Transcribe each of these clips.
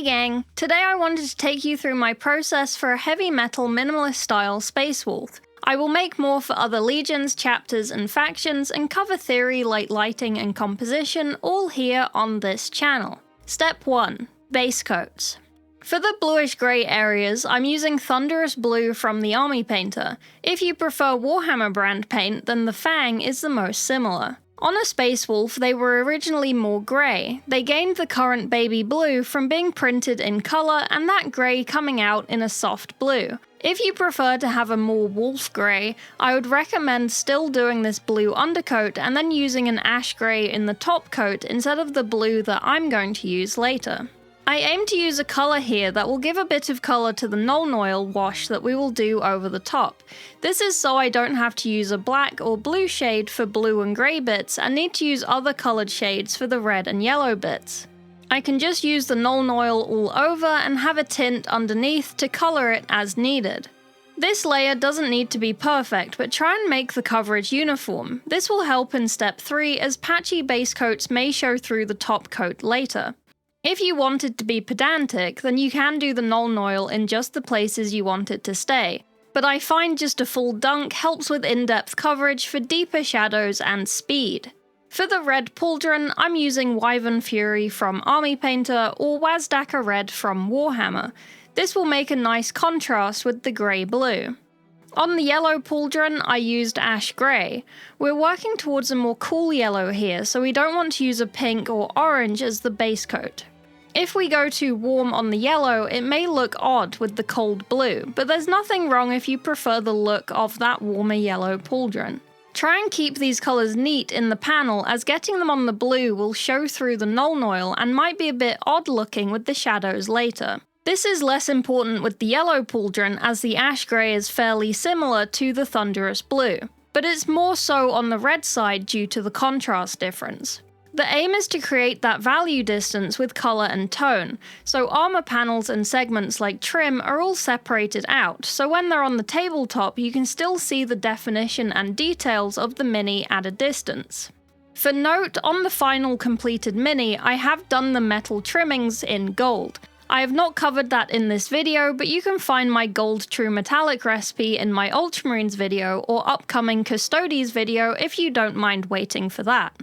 Hey gang, today I wanted to take you through my process for a heavy metal minimalist style Space Wolf. I will make more for other legions, chapters, and factions, and cover theory like lighting and composition all here on this channel. Step 1. Base coats. For the bluish-grey areas, I'm using Thunderous Blue from the Army Painter. If you prefer Warhammer brand paint, then the Fang is the most similar. On a Space Wolf, they were originally more grey. They gained the current baby blue from being printed in colour and that grey coming out in a soft blue. If you prefer to have a more wolf grey, I would recommend still doing this blue undercoat and then using an ash grey in the top coat instead of the blue that I'm going to use later. I aim to use a colour here that will give a bit of colour to the Null Oil wash that we will do over the top. This is so I don't have to use a black or blue shade for blue and grey bits and need to use other coloured shades for the red and yellow bits. I can just use the Null Oil all over and have a tint underneath to colour it as needed. This layer doesn't need to be perfect, but try and make the coverage uniform. This will help in step 3 as patchy base coats may show through the top coat later. If you want it to be pedantic, then you can do the Null Oil in just the places you want it to stay, but I find just a full dunk helps with in-depth coverage for deeper shadows and speed. For the red pauldron, I'm using Wyvern Fury from Army Painter or Wazdaka Red from Warhammer. This will make a nice contrast with the grey-blue. On the yellow pauldron, I used Ash Grey. We're working towards a more cool yellow here, so we don't want to use a pink or orange as the base coat. If we go too warm on the yellow, it may look odd with the cold blue, but there's nothing wrong if you prefer the look of that warmer yellow pauldron. Try and keep these colours neat in the panel, as getting them on the blue will show through the Null Oil and might be a bit odd looking with the shadows later. This is less important with the yellow pauldron as the ash grey is fairly similar to the thunderous blue, but it's more so on the red side due to the contrast difference. The aim is to create that value distance with colour and tone, so armour panels and segments like trim are all separated out, so when they're on the tabletop you can still see the definition and details of the mini at a distance. For note, on the final completed mini, I have done the metal trimmings in gold. I have not covered that in this video, but you can find my gold true metallic recipe in my Ultramarines video or upcoming Custodes video if you don't mind waiting for that.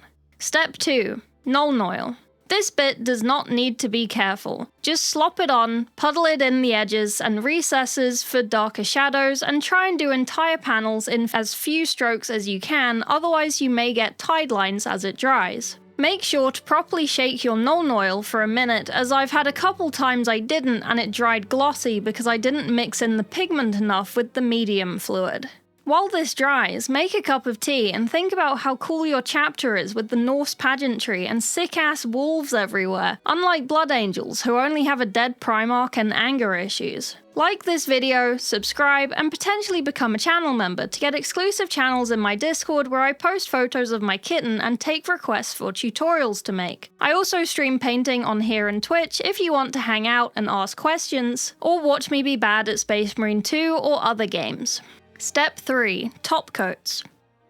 Step 2. Null Oil. This bit does not need to be careful. Just slop it on, puddle it in the edges and recesses for darker shadows, and try and do entire panels in as few strokes as you can, otherwise you may get tide lines as it dries. Make sure to properly shake your Null Oil for a minute, as I've had a couple times I didn't and it dried glossy because I didn't mix in the pigment enough with the medium fluid. While this dries, make a cup of tea and think about how cool your chapter is with the Norse pageantry and sick-ass wolves everywhere, unlike Blood Angels who only have a dead Primarch and anger issues. Like this video, subscribe, and potentially become a channel member to get exclusive channels in my Discord where I post photos of my kitten and take requests for tutorials to make. I also stream painting on here and Twitch if you want to hang out and ask questions, or watch me be bad at Space Marine 2 or other games. Step 3. Top coats.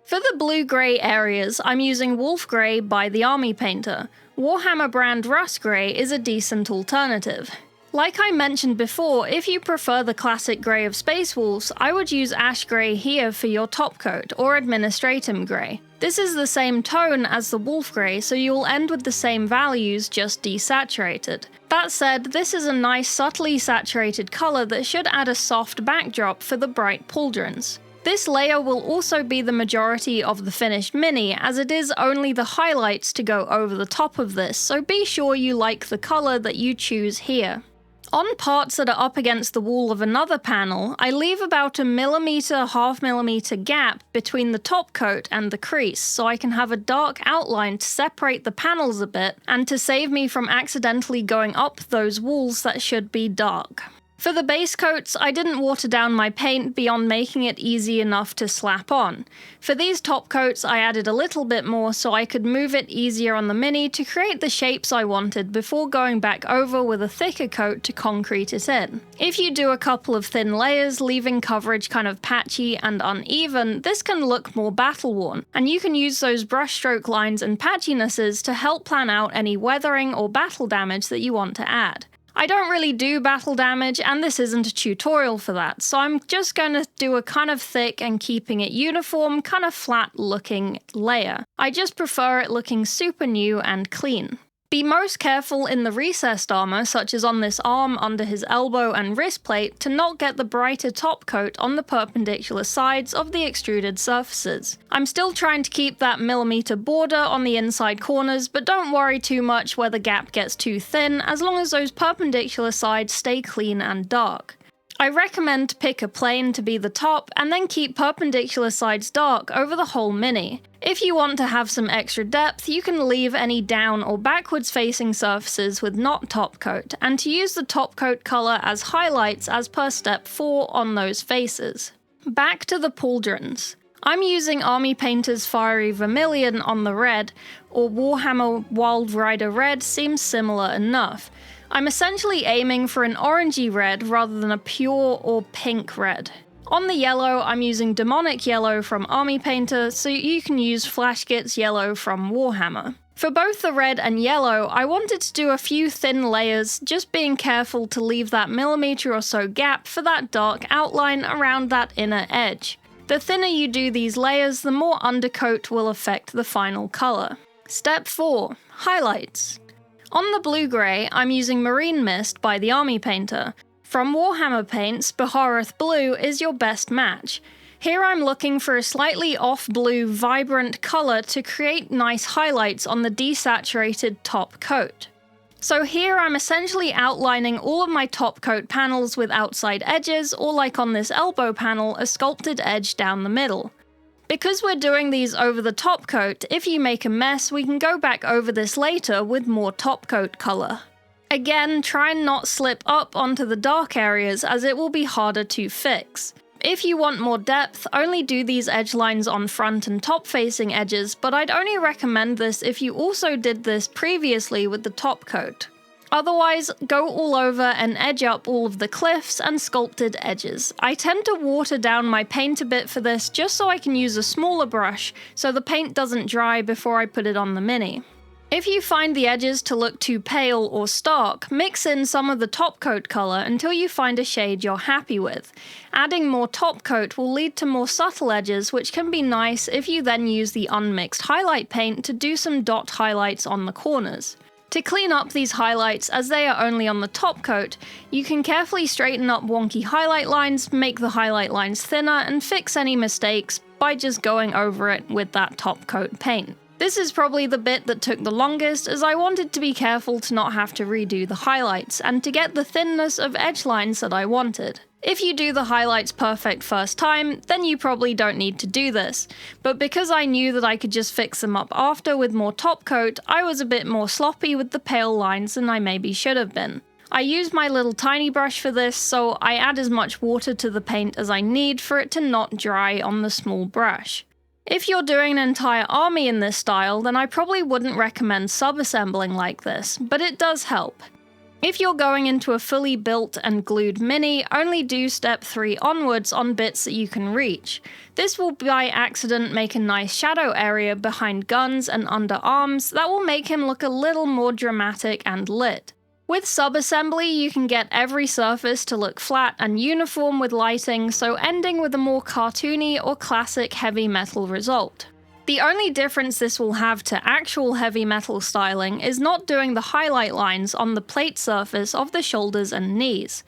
For the blue-grey areas, I'm using Wolf Grey by the Army Painter. Warhammer brand Rust Grey is a decent alternative. Like I mentioned before, if you prefer the classic grey of Space Wolves, I would use Ash Grey here for your top coat, or Administratum Grey. This is the same tone as the Wolf Grey, so you will end with the same values, just desaturated. That said, this is a nice subtly saturated colour that should add a soft backdrop for the bright pauldrons. This layer will also be the majority of the finished mini, as it is only the highlights to go over the top of this, so be sure you like the colour that you choose here. On parts that are up against the wall of another panel, I leave about a half millimeter gap between the top coat and the crease, so I can have a dark outline to separate the panels a bit, and to save me from accidentally going up those walls that should be dark. For the base coats, I didn't water down my paint beyond making it easy enough to slap on. For these top coats, I added a little bit more so I could move it easier on the mini to create the shapes I wanted before going back over with a thicker coat to concrete it in. If you do a couple of thin layers, leaving coverage kind of patchy and uneven, this can look more battle-worn, and you can use those brushstroke lines and patchinesses to help plan out any weathering or battle damage that you want to add. I don't really do battle damage, and this isn't a tutorial for that, so I'm just going to do a kind of thick and keeping it uniform, kind of flat looking layer. I just prefer it looking super new and clean. Be most careful in the recessed armor, such as on this arm under his elbow and wrist plate, to not get the brighter top coat on the perpendicular sides of the extruded surfaces. I'm still trying to keep that millimeter border on the inside corners, but don't worry too much where the gap gets too thin, as long as those perpendicular sides stay clean and dark. I recommend to pick a plane to be the top, and then keep perpendicular sides dark over the whole mini. If you want to have some extra depth, you can leave any down or backwards facing surfaces with not top coat, and to use the top coat color as highlights as per step 4 on those faces. Back to the pauldrons. I'm using Army Painter's Fiery Vermilion on the red, or Warhammer Wild Rider Red seems similar enough. I'm essentially aiming for an orangey red rather than a pure or pink red. On the yellow, I'm using Demonic Yellow from Army Painter, so you can use Flashgit's Yellow from Warhammer. For both the red and yellow, I wanted to do a few thin layers, just being careful to leave that millimeter or so gap for that dark outline around that inner edge. The thinner you do these layers, the more undercoat will affect the final color. Step 4. Highlights. On the blue-grey, I'm using Marine Mist by the Army Painter. From Warhammer Paints, Bahareth Blue is your best match. Here I'm looking for a slightly off-blue, vibrant colour to create nice highlights on the desaturated top coat. So here I'm essentially outlining all of my top coat panels with outside edges, or like on this elbow panel, a sculpted edge down the middle. Because we're doing these over the top coat, if you make a mess, we can go back over this later with more top coat colour. Again, try and not slip up onto the dark areas, as it will be harder to fix. If you want more depth, only do these edge lines on front and top facing edges, but I'd only recommend this if you also did this previously with the top coat. Otherwise, go all over and edge up all of the cliffs and sculpted edges. I tend to water down my paint a bit for this, just so I can use a smaller brush, so the paint doesn't dry before I put it on the mini. If you find the edges to look too pale or stark, mix in some of the top coat colour until you find a shade you're happy with. Adding more top coat will lead to more subtle edges, which can be nice if you then use the unmixed highlight paint to do some dot highlights on the corners. To clean up these highlights, as they are only on the top coat, you can carefully straighten up wonky highlight lines, make the highlight lines thinner, and fix any mistakes by just going over it with that top coat paint. This is probably the bit that took the longest, as I wanted to be careful to not have to redo the highlights, and to get the thinness of edge lines that I wanted. If you do the highlights perfect first time, then you probably don't need to do this, but because I knew that I could just fix them up after with more top coat, I was a bit more sloppy with the pale lines than I maybe should have been. I use my little tiny brush for this, so I add as much water to the paint as I need for it to not dry on the small brush. If you're doing an entire army in this style, then I probably wouldn't recommend sub-assembling like this, but it does help. If you're going into a fully built and glued mini, only do step 3 onwards on bits that you can reach. This will by accident make a nice shadow area behind guns and under arms that will make him look a little more dramatic and lit. With sub-assembly, you can get every surface to look flat and uniform with lighting, so ending with a more cartoony or classic heavy metal result. The only difference this will have to actual heavy metal styling is not doing the highlight lines on the plate surface of the shoulders and knees.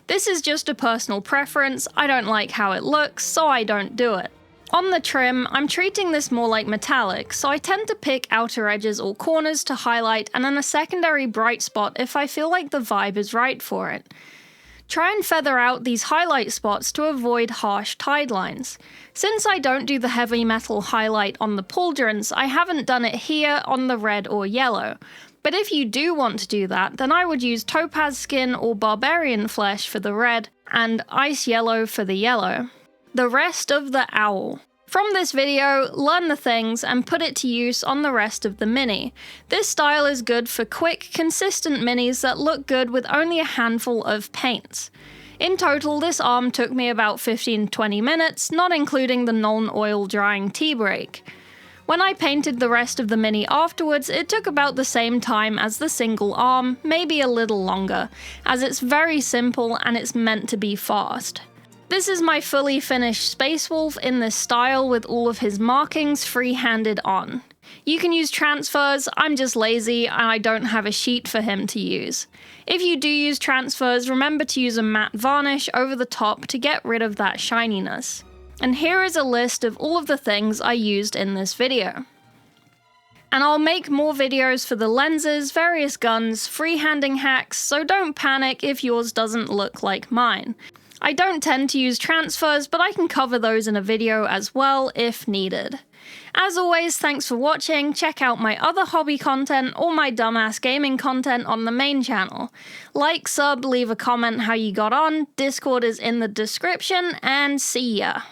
This is just a personal preference, I don't like how it looks, so I don't do it. On the trim, I'm treating this more like metallic, so I tend to pick outer edges or corners to highlight and then a secondary bright spot if I feel like the vibe is right for it. Try and feather out these highlight spots to avoid harsh tide lines. Since I don't do the heavy metal highlight on the pauldrons, I haven't done it here on the red or yellow. But if you do want to do that, then I would use topaz skin or barbarian flesh for the red, and ice yellow for the yellow. The rest of the owl. From this video, learn the things and put it to use on the rest of the mini. This style is good for quick, consistent minis that look good with only a handful of paints. In total, this arm took me about 15-20 minutes, not including the non-oil drying tea break. When I painted the rest of the Mini afterwards, it took about the same time as the single arm, maybe a little longer, as it's very simple and it's meant to be fast. This is my fully finished Space Wolf in this style with all of his markings free-handed on. You can use transfers, I'm just lazy and I don't have a sheet for him to use. If you do use transfers, remember to use a matte varnish over the top to get rid of that shininess. And here is a list of all of the things I used in this video. And I'll make more videos for the lenses, various guns, freehanding hacks, so don't panic if yours doesn't look like mine. I don't tend to use transfers, but I can cover those in a video as well if needed. As always, thanks for watching. Check out my other hobby content or my dumbass gaming content on the main channel. Like, sub, leave a comment how you got on, Discord is in the description, and see ya!